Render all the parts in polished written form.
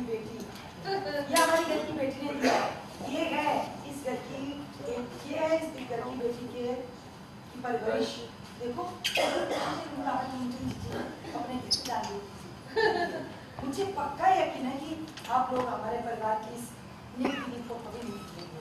बेटी, ये हमारी घर की बेटी ने दिया। ये है इस घर की, ये है इस घर की बेटी की परवरिश। देखो अपने घर से डाली। मुझे पक्का यकीन है कि आप लोग हमारे परिवार की इस नेक दीदी को कभी नहीं भूलेंगे।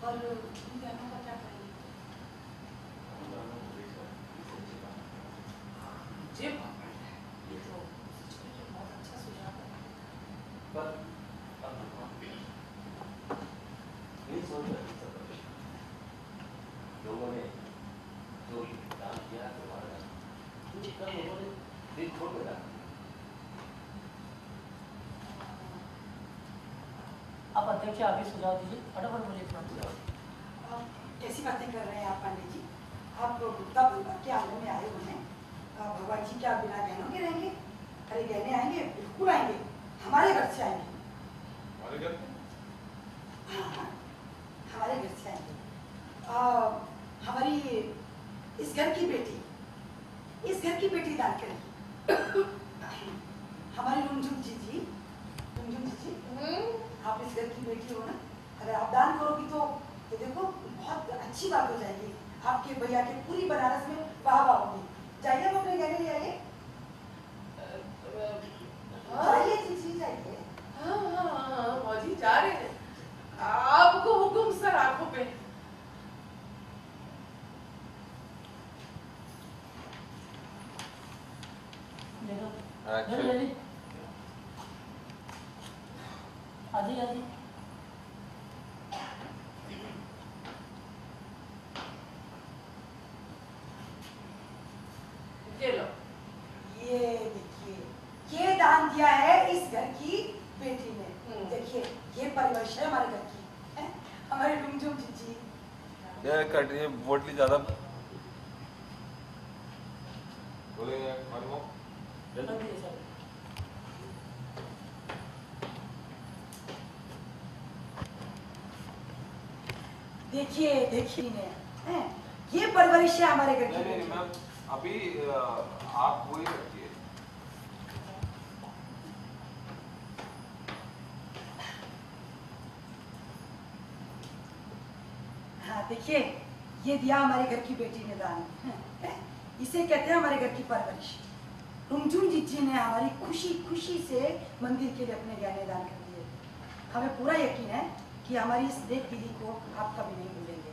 और गहनों का क्या करेंगे? ये तो बहुत अच्छा सुझाव है। पर नहीं सोच रहे लोगों ने जो काम किया तुम्हारा जितना लोगों ने दिल खोल कर डाला। आप अध्यक्ष आगे सुझाव दीजिए, फटाफट बोलिए। कैसी बातें कर रहे हैं आप पांडे जी? आप गुप्ता परिवार के आंगन में आए हुए हैं। भगवान जी क्या बिना गहनों के रहेंगे? अरे गहने आएंगे, बिल्कुल आएंगे, हमारे घर से आएंगे। हमारे घर? हाँ, हमारे घर से आएंगे। हमारी इस घर की बेटी दान करेगी। हमारी रुमझुम जी, आप इस घर की बेटी हो ना, अगर आप दान करोगी तो देखो बहुत अच्छी बात हो जाएगी। आपके भैया के पूरी बनारस में वाह होगी। जाइए हम अपने गहने ले आइए। जाइए जी जाइए। हाँ मौजी जा रहे हैं। आपको हुक्म सर, आंखों पे। आजी आजी लो। ये देखिए, ये दान दिया है इस घर की बेटी ने। देखिए ये परिवेश है हमारे घर की, हमारी रुमझुम जी। यार कटिए बोतली ज्यादा बोलेंगे मालूम। देखिए ने ये परवरिश है हमारे घर की। नहीं मैम, अभी आप वही रखिए। हाँ देखिए, ये दिया हमारे घर की बेटी ने दान। इसे कहते हैं हमारे घर की परवरिश। रुमझुम जी ने हमारी खुशी से मंदिर के लिए अपने गहने दान कर दिए। हमें पूरा यकीन है कि हमारी इस नेक दीदी को आप कभी नहीं भूलेंगे।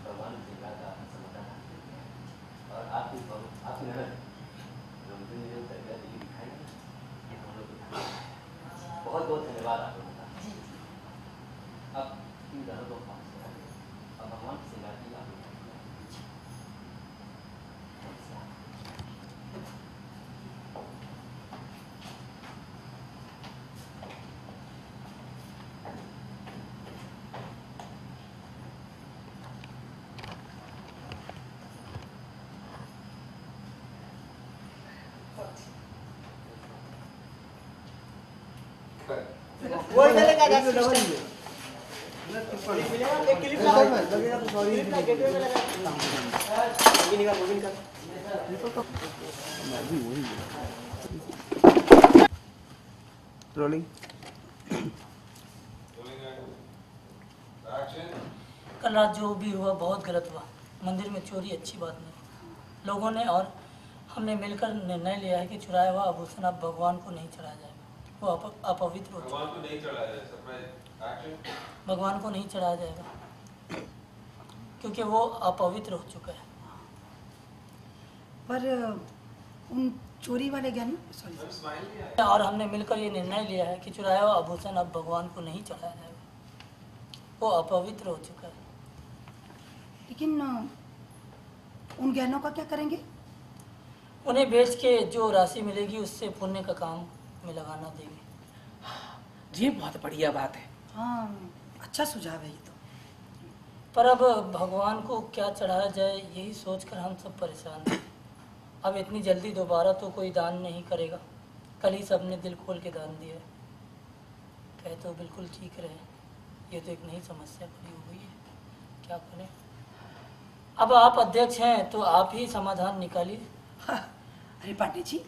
भगवान का समाधान और आपकी दिखाई हम लोग बहुत धन्यवाद आप लोगों का। अब इन दोनों को और भगवान की सेवा की आप वो इधर लगा दे मिलेगा एक क्लिप लगा लगेगा तो सॉरी गेटवे में लगा वो भी निकाल रोलिंग कल रात जो भी हुआ बहुत गलत हुआ। मंदिर में चोरी अच्छी बात नहीं। लोगों ने और हमने मिलकर निर्णय लिया है कि चुराया हुआ आभूषण अब भगवान को नहीं चढ़ाया जाएगा। वो अपवित्र हो चुका है। भगवान को नहीं चढ़ाया जाएगा क्योंकि वो अपवित्र हो चुका है। पर उन चोरी वाले गहने और हमने मिलकर ये निर्णय लिया है कि चुराया हुआ आभूषण अब भगवान को नहीं चढ़ाया जाएगा। वो अपवित्र हो चुका है। लेकिन उन गहनों का क्या करेंगे? उन्हें बेच के जो राशि मिलेगी उससे पुण्य का काम में लगाना देंगे। ये बहुत बढ़िया बात है। हाँ अच्छा सुझाव है ये तो। पर अब भगवान को क्या चढ़ाया जाए यही सोचकर हम सब परेशान हैं। अब इतनी जल्दी दोबारा तो कोई दान नहीं करेगा। कल ही सबने दिल खोल के दान दिया। कहे तो बिल्कुल ठीक रहे, ये तो एक नई समस्या खड़ी हो गई है, क्या करें। अब आप अध्यक्ष हैं तो आप ही समाधान निकालिए। अरे पांडे जी,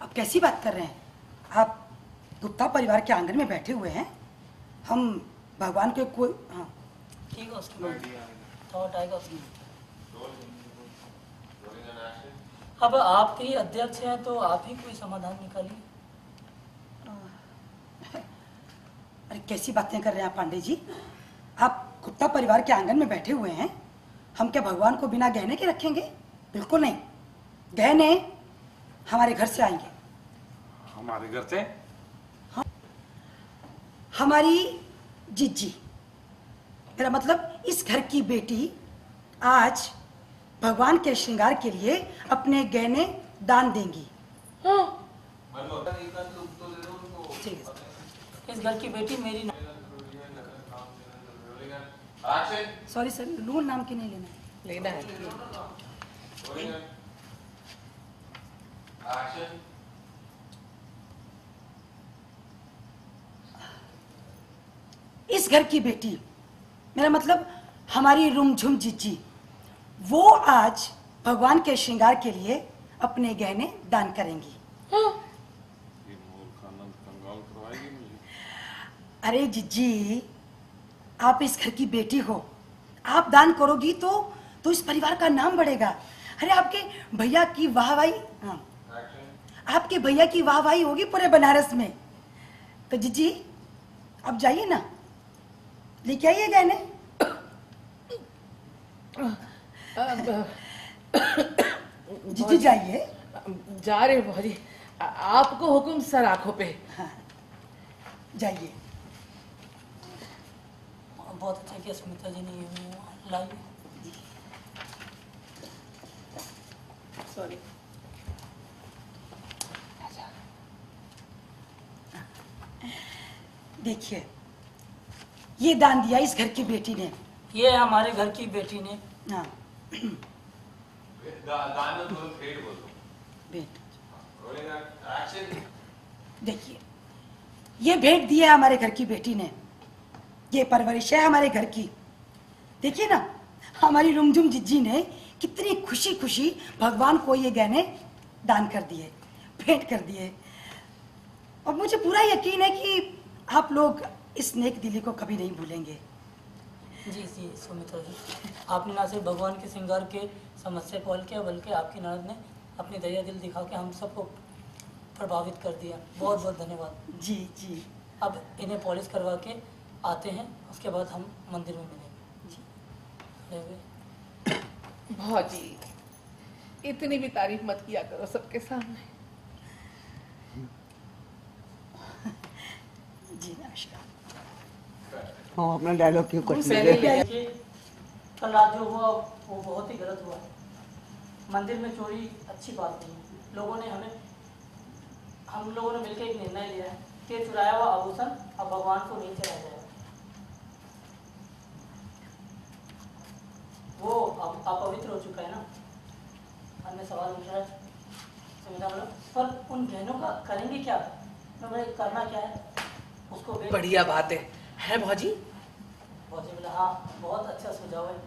आप कैसी बात कर रहे हैं? आप गुप्ता परिवार के आंगन में बैठे हुए हैं। हम भगवान के कोई हाँ ठीक है, उसके बाद थॉट आएगा उसमें। अब आप ही अध्यक्ष हैं तो आप ही कोई समाधान निकालिए। अरे कैसी बातें कर रहे हैं आप पांडे जी? आप गुप्ता परिवार के आंगन में बैठे हुए हैं। हम क्या भगवान को बिना गहने के रखेंगे? बिल्कुल नहीं। गहने हमारे घर से आएंगे। हमारे घर से? हमारी जिज्जी, मेरा मतलब इस घर की बेटी आज भगवान के श्रृंगार के लिए अपने गहने दान देंगी। ठीक है। इस घर की बेटी मेरी सॉरी सर, लून नाम की नहीं लेना। लेना है। इस घर की बेटी, मेरा मतलब हमारी रुमझुम जिज्जी, वो आज भगवान के श्रृंगार के लिए अपने गहने दान करेंगी। ये मूर्ख आनंद कंगाल करवाएगी मुझे। अरे जिज्जी, आप इस घर की बेटी हो। आप दान करोगी तो इस परिवार का नाम बढ़ेगा। अरे आपके भैया की वाहवाही, हाँ, आपके भैया की वाहवाही होगी पूरे बनारस में। तो जिज्जी आप जाइए ना, लेके आइए गहने। जिज्जी जाइए। जा रहे हो भौजी, आपको हुक्म सर आंखों पे। हाँ, जाइए। बहुत अच्छा किया स्मिता जी ने ये लाई। सॉरी। देखिए, ये दान दिया इस घर की बेटी ने। ये हमारे घर की बेटी ने। हाँ, दान तो फेड बोलो। भेंट। Rolling action. देखिए, ये भेंट दी है हमारे घर की बेटी ने। ये परवरिश है हमारे घर की। देखिए ना, हमारी रुमझुम जिज्जी ने कितनी खुशी खुशी भगवान को ये गहने दान कर दिए, भेंट कर दिए। और मुझे पूरा यकीन है कि आप लोग इस नेक दिली को कभी नहीं भूलेंगे। जी जी सुमित्रा जी, आपने ना सिर्फ भगवान के श्रृंगार के समस्या को हल किया, बल्कि आपकी ननद ने अपनी दया दिल दिखा के हम सबको प्रभावित कर दिया। बहुत बहुत धन्यवाद। जी जी। अब इन्हें पॉलिश करवा के आते हैं, उसके बाद हम मंदिर में मिलेंगे। जी अरे भौजी, इतनी भी तारीफ मत किया करो सबके सामने। जी नमस्कार। हम अपना डायलॉग क्यों कट पहले लेंगे? ले- देखिए, कल रात जो हुआ वो बहुत ही गलत हुआ। मंदिर में चोरी अच्छी बात नहीं है। हम लोगों ने मिलकर एक निर्णय लिया है कि चुराया हुआ आभूषण अब भगवान को नहीं चढ़ाया जाएगा। वो अब अपवित्र हो चुका है ना। अन्य सवाल उठ रहा है, समझा बोला, पर उन बहनों का करेंगे क्या? मैं करना क्या है उसको बढ़िया बात है भौजी? भौजी बोला हाँ, बहुत अच्छा सुझाव है।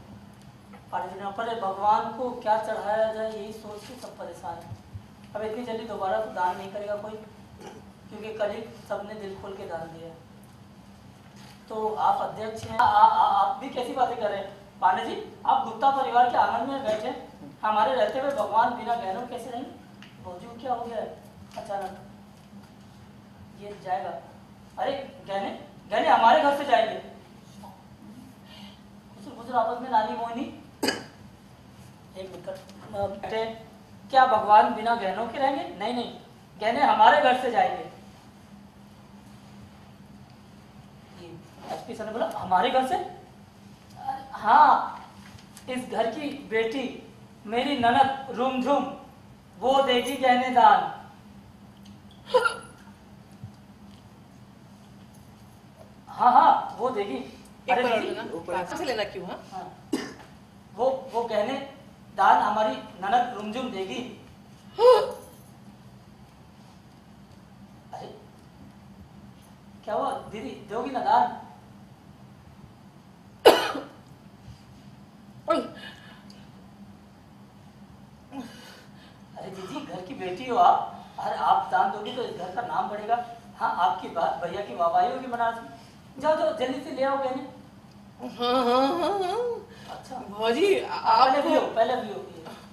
पानी जी पर भगवान को क्या चढ़ाया जाए यही सोच के सब परेशान है। अब इतनी जल्दी दोबारा तो दान नहीं करेगा कोई, क्योंकि कल ही सबने दिल खोल के दान दिया। तो आप अध्यक्ष हैं, आप भी कैसी बातें कर रहे हैं? पांडे जी, आप गुप्ता परिवार के आंगन में बैठे, हमारे रहते हुए भगवान बिना गहनों कैसे रहेंगे? भौजी को क्या हो गया है अचानक? ये जाएगा? अरे गहने गहने हमारे घर से जाएंगे। गुजर आपस में नानी मोहिनी एक मिनट बेटे, क्या भगवान बिना गहनों के रहेंगे? नहीं नहीं, गहने हमारे घर से जाएंगे। एसपी सर ने बोला हमारे घर से? हाँ, इस घर की बेटी मेरी ननद रुमझुम, वो देगी गहने दान। हाँ हाँ वो देगी। एक बार और दीदी, लेना, कहाँ से लेना क्यों? हाँ हाँ, वो गहने दान हमारी ननद रुमझुम देगी। अरे क्या हुआ दीदी, दोगी ना दान? अरे दीदी, घर की बेटी हो आप, अरे आप दान दोगी तो इस घर का नाम बढ़ेगा। हाँ, आपकी बात भैया की वाहवाही होगी बनारस में। जाओ जाओ जल्दी से ले आओ गहने। हाँ। अच्छा भौजी पहले भी हो, आपको पहले भी हो,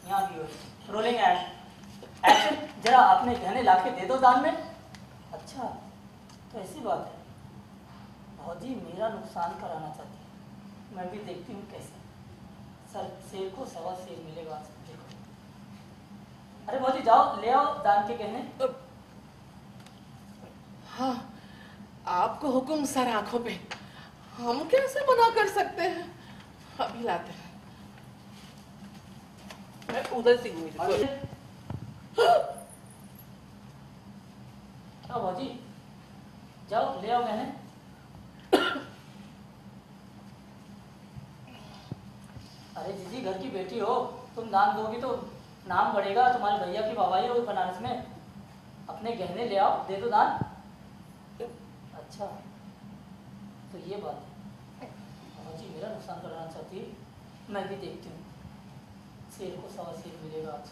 यहाँ भी हो। रोलिंग एक्शन, जरा अपने गहने लाके दे दो दान में। अच्छा तो ऐसी बात है, भौजी मेरा नुकसान कराना चाहती है। मैं भी देखती हूँ कैसे सर शेर को सवा शेर मिलेगा। देखो, अरे भौजी जाओ ले आओ दान के गहने। हाँ, आपको हुक्म सर आंखों पे, हम कैसे मना कर सकते हैं? अभी लाते हैं। मैं उधर से घूमी थी। क्या भौजी, जाओ ले आओ गहने। अरे दीदी, घर की बेटी हो तुम, दान दोगी तो नाम बढ़ेगा, तुम्हारे भैया की वाहवाही होगी बनारस में। अपने गहने ले आओ, दे दो दान। अच्छा तो ये बात है, भौजी मेरा नुकसान कराना चाहती है। मैं भी देखती हूँ, शेर को सवा शेर मिलेगा आज।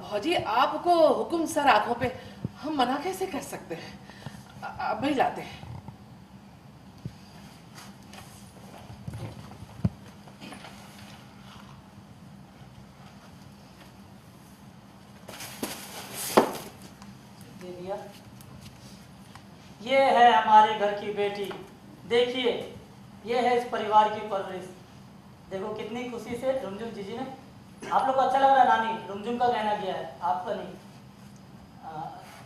भौजी आपको हुक्म सर आंखों पे, हम मना कैसे कर सकते हैं? अभी लाते हैं। दे दिया। ये है हमारे घर की बेटी, देखिए ये है इस परिवार की परवरिश। देखो कितनी खुशी से रुमझुम जीजी ने, आप लोग को अच्छा लग रहा है नानी, रुमझुम का गहना किया है, आपका नहीं।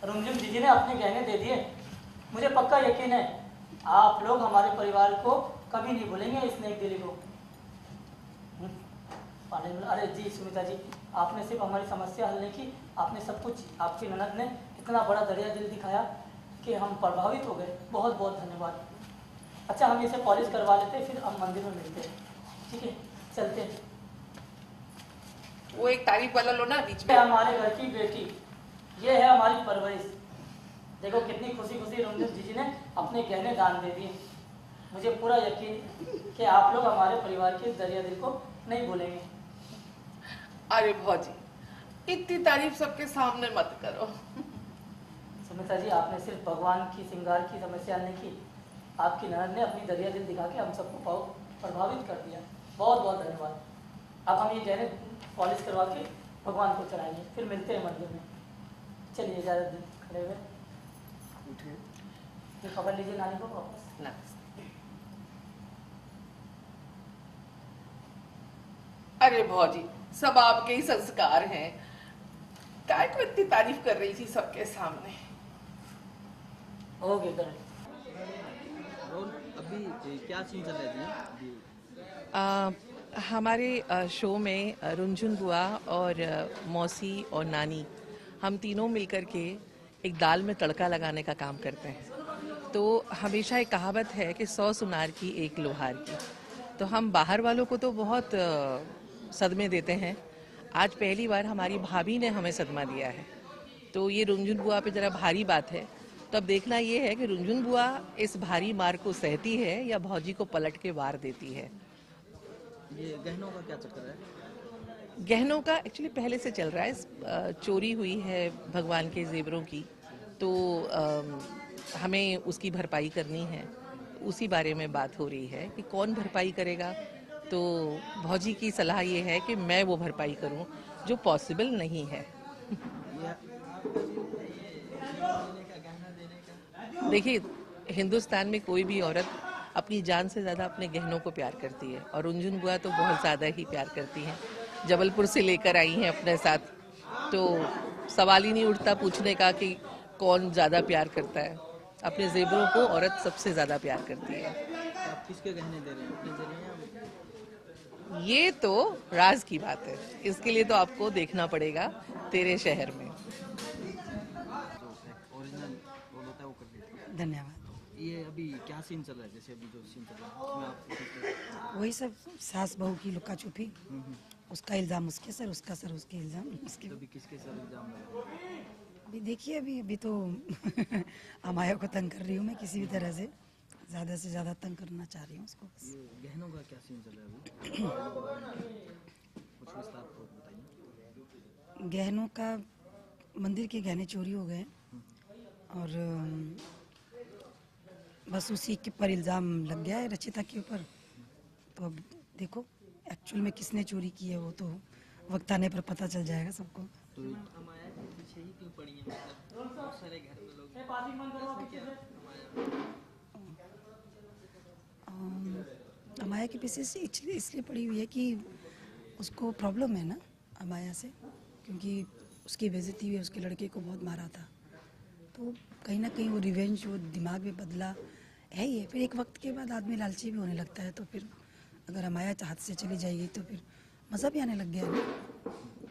रुमझुम जीजी ने अपने गहने दे दिए। मुझे पक्का यकीन है आप लोग हमारे परिवार को कभी नहीं भूलेंगे, इस नेक दिली को। अरे जी सुमिता जी, आपने सिर्फ हमारी समस्या हल नहीं की, आपने सब कुछ, आपकी ननद ने इतना बड़ा दरिया दिल दिखाया कि हम प्रभावित हो गए। बहुत बहुत धन्यवाद। अच्छा हम इसे पॉलिश करवा लेते हैं, फिर हम मंदिर में मिलते हैं, ठीक है? चलते हैं। वो एक तारीफ वाला लो ना बीच में। ये हमारे घर की बेटी, ये है हमारी परवरिश। देखो कितनी खुशी खुशी रुमझुम जीजी ने अपने गहने दान दे दिए। मुझे पूरा यकीन कि आप लोग हमारे परिवार के दरिया दिल को नहीं भूलेंगे। अरे भौजी, इतनी तारीफ सबके सामने मत करो। सुमिता जी, आपने सिर्फ भगवान की श्रृंगार की समस्या नहीं की, आपकी ननद ने अपनी दरिया दिल दिखा के हम सबको प्रभावित कर दिया। बहुत बहुत धन्यवाद। अब हम ये गहने पॉलिश करवा के भगवान को चढ़ाएंगे, फिर मिलते हैं मंदिर में। चलिए ज़्यादा दिन खड़े हुए, ये खबर लीजिए नानी को वापस। ना अरे भौजी, सब आपके ही संस्कार हैं। काय को इतनी तारीफ कर रही थी सबके सामने? हो गए कर। अभी क्या सीन चल रहा है? हमारे शो में रुंझुन बुआ और मौसी और नानी, हम तीनों मिलकर के एक दाल में तड़का लगाने का काम करते हैं। तो हमेशा एक कहावत है कि 100 सुनार की एक लोहार की। तो हम बाहर वालों को तो बहुत सदमे देते हैं, आज पहली बार हमारी भाभी ने हमें सदमा दिया है। तो ये रुंझुन बुआ पे ज़रा भारी बात है। तो अब देखना ये है कि रुंझुन बुआ इस भारी मार को सहती है या भौजी को पलट के वार देती है। ये गहनों का क्या चक्कर है? गहनों का एक्चुअली पहले से चल रहा है। चोरी हुई है भगवान के जेवरों की, तो हमें उसकी भरपाई करनी है। उसी बारे में बात हो रही है कि कौन भरपाई करेगा। तो भौजी की सलाह ये है कि मैं वो भरपाई करूं, जो पॉसिबल नहीं है। देखिए, हिंदुस्तान में कोई भी औरत अपनी जान से ज़्यादा अपने गहनों को प्यार करती है, और रुंझुन बुआ तो बहुत ज़्यादा ही प्यार करती हैं। जबलपुर से लेकर आई हैं अपने साथ, तो सवाल ही नहीं उठता पूछने का कि कौन ज़्यादा प्यार करता है। अपने जेवरों को औरत सबसे ज़्यादा प्यार करती है। आप किसके गहने दे रहे हैं? अपने दे रहे हैं? ये तो राज की बात है, इसके लिए तो आपको देखना पड़ेगा तेरे शहर में। धन्यवाद। ये अभी क्या सीन चल रहा है, जैसे अभी जो सीन चल रहा है उसमें आप वही सब सास बहू की लुका छुपी, उसका इल्ज़ाम उसके सर, उसका सर उसके इल्ज़ाम उसके। अभी किसके सर इल्जाम लगा रहे हैं? अभी देखिए, अभी तो अमाया को तंग कर रही हूँ मैं किसी भी तरह से ज़्यादा तंग करना चाह रही हूँ उसको बस। ये गहनों का क्या सीन चल रहा है अभी? कुछ विस्तार को बताइए। गहनों का, मंदिर के गहने चोरी हो गए और बस उसी के पर इल्ज़ाम लग गया है रचिता के ऊपर। तो अब देखो एक्चुअल में किसने चोरी की है वो तो वक्त आने पर पता चल जाएगा सबको। तो अमाया के पीछे ही क्यों पड़ी है, मतलब बहुत सारे घर में लोग ऐसा क्या अमाया? अमाया के पीछे से इसलिए पड़ी हुई है कि उसको प्रॉब्लम है ना अमाया से, क्योंकि उसकी बेइज्जती हुई, उसके लड़के को बहुत मारा था, तो कहीं ना कहीं वो रिवेंज वो दिमाग में बदला है ही है। फिर एक वक्त के बाद आदमी लालची भी होने लगता है, तो फिर अगर अमाया हाथ से चली जाएगी तो फिर मज़ा भी आने लग गया है ना,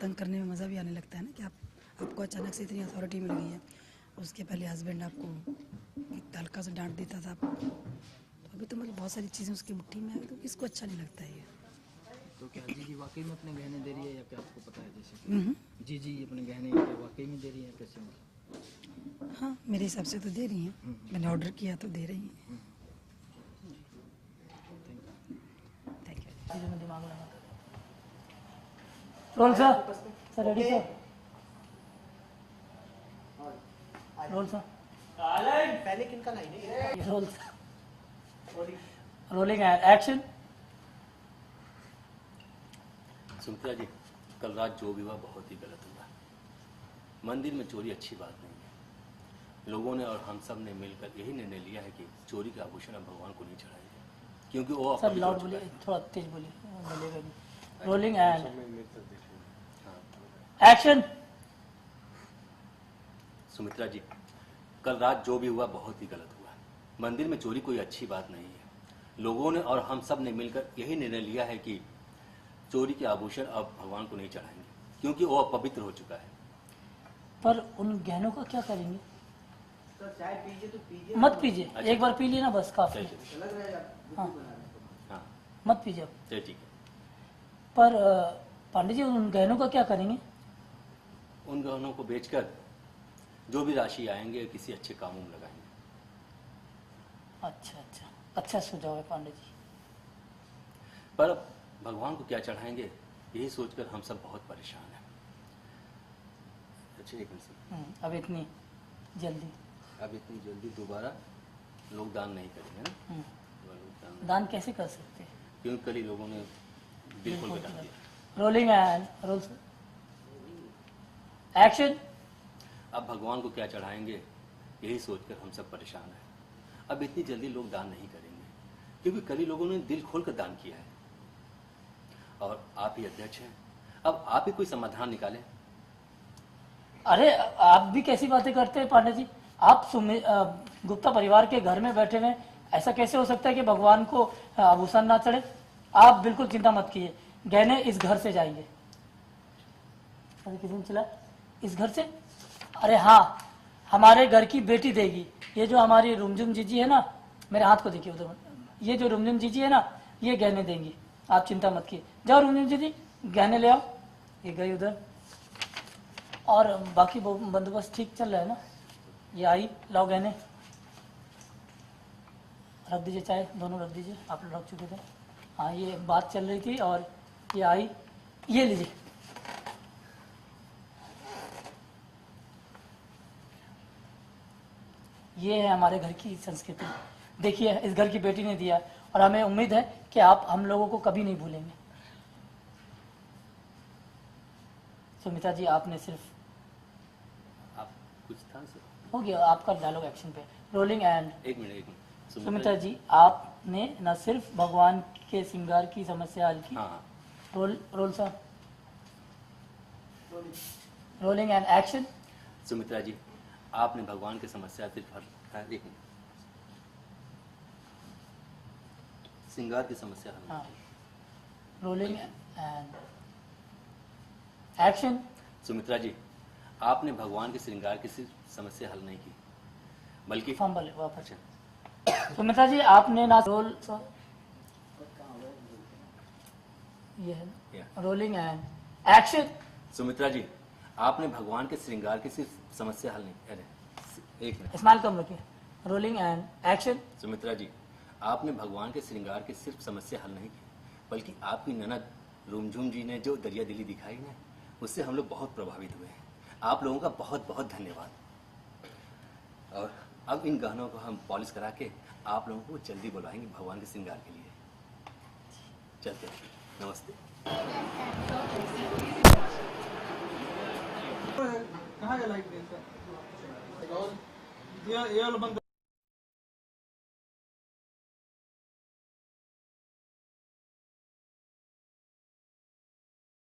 तंग करने में मज़ा भी आने लगता है ना कि आपको अचानक से इतनी अथॉरिटी मिल गई है। उसके पहले हस्बैंड आपको हल्का से डांट देता था, तो अभी तो मतलब बहुत सारी चीज़ें उसकी मुट्ठी में है, तो किसको अच्छा नहीं लगता है ये। तो क्या जी वाकई में अपने गहने दे रही है या क्या आपको पता है, जैसे जी अपने गहने क्या वाकई में दे रही है कैसे मतलब? हाँ, मेरे हिसाब से तो दे रही हैं, मैंने ऑर्डर किया तो दे रही हैं। Thank you. चीज़ों में दिमाग लगा। Roll sir ready sir, roll sir पहले किनका लाइन है? Roll rolling and action. Sumitra ji, कल रात जो भी हुआ बहुत ही गलत हुआ। मंदिर में चोरी अच्छी बात नहीं है। लोगों ने और हम सब ने मिलकर यही निर्णय लिया है कि चोरी के आभूषण अब भगवान को नहीं चढ़ाएंगे, क्योंकि वो सर अपवित्र हो लाउड चुका बोलिए, है। थोड़ा तेज बोलिए, बोलिएगा भी। रोलिंग एंड हाँ। एक्शन। सुमित्रा जी, कल रात जो भी हुआ बहुत ही गलत हुआ। मंदिर में चोरी कोई अच्छी बात नहीं है। लोगों ने और हम सब ने मिलकर यही निर्णय लिया है कि चोरी के आभूषण अब भगवान को नहीं चढ़ाएंगे, क्योंकि वो अपवित्र हो चुका है। पर उन गहनों का क्या करेंगे? सर चाय पीजिए तो पीजिए, मत पीजिए, अच्छा। एक बार पी लिए ना बस काफी। चलिए। अलग रहेगा। हाँ हाँ मत पीजिए अब। चलिए ठीक है। पर पांडे जी उन गहनों का क्या करेंगे? उन गहनों को बेचकर जो भी राशि आएंगे किसी अच्छे कामों में लगाएंगे। अच्छा सुझाव है पांडे जी। पर अब भगवान को क्या चढ़ाएंगे यही सोचकर हम सब बहुत परेशान हैं। अच्छा एक मिनट सर, अब इतनी जल्दी अब इतनी जल्दी दोबारा लोग दान नहीं करेंगे ना? दोबारा लोग दान दान कैसे कर सकते हैं? क्योंकि कल ही लोगों ने दिल खोल कर डाल दिया। Rolling and roll action. अब भगवान को क्या चढ़ाएंगे यही सोचकर हम सब परेशान हैं। अब इतनी जल्दी लोग दान नहीं करेंगे, क्योंकि कल ही लोगों ने दिल खोलकर दान किया है। और आप ही अध्यक्ष हैं, अब आप ही कोई समाधान निकालें। अरे आप भी कैसी बातें करते हैं पांडे जी? आप गुप्ता परिवार के घर में बैठे हुए, ऐसा कैसे हो सकता है कि भगवान को आभूषण ना चढ़े? आप बिल्कुल चिंता मत कीजिए, गहने इस घर से जाएंगे। अरे किसी चला इस घर से? अरे हाँ, हमारे घर की बेटी देगी। ये जो हमारी रुमझुम जीजी है ना, मेरे हाथ को देखिए उधर, ये जो रुमझुम जीजी है ना, ये गहने देंगी। आप चिंता मत कीजिए, जाओ रुमझुम जीजी गहने ले आओ। ये गई उधर। और बाकी बंदोबस्त ठीक चल रहा है ना? ये आई, लाओ गहने, रख दीजिए, चाय दोनों रख दीजिए, आप लोग रख चुके थे। हाँ ये बात चल रही थी और ये आई, ये लीजिए। ये है हमारे घर की संस्कृति। देखिए इस घर की बेटी ने दिया और हमें उम्मीद है कि आप हम लोगों को कभी नहीं भूलेंगे। सुमित्रा जी आपने सिर्फ आप कुछ था सर? हो गया आपका डायलॉग एक्शन पे। रोलिंग एंड एक मिनट सुमित्रा जी आपने न सिर्फ भगवान के श्रृंगार की समस्या हल की। हाँ roll sir rolling and action. Sumitra ji, आपने भगवान की समस्या सिर्फ हल, एक मिनट, श्रृंगार की समस्या हल। हाँ rolling and action. Sumitra ji, आपने भगवान के श्रृंगार की सिर्फ समस्या हल नहीं की, बल्कि फॉर्म वाले वापस। सुमित्रा जी आपने ना रोल ये है या। Rolling and action. Sumitra ji, आपने भगवान के श्रृंगार की सिर्फ समस्या हल नहीं, अरे एक मिनट। स्माइल कम रखिए। Rolling and action. Sumitra ji, आपने भगवान के श्रृंगार की सिर्फ समस्या हल नहीं की, बल्कि आपकी ननद रुमझुम जी ने जो दरिया दिली दिखाई ना, उससे हम लोग बहुत प्रभावित हुए हैं। आप लोगों का बहुत बहुत धन्यवाद। और अब इन गहनों को हम पॉलिश करा के आप लोगों को जल्दी बुलाएंगे भगवान के श्रृंगार के लिए। चलते हैं, नमस्ते। कहाँ है लाइट? ये वाला बंद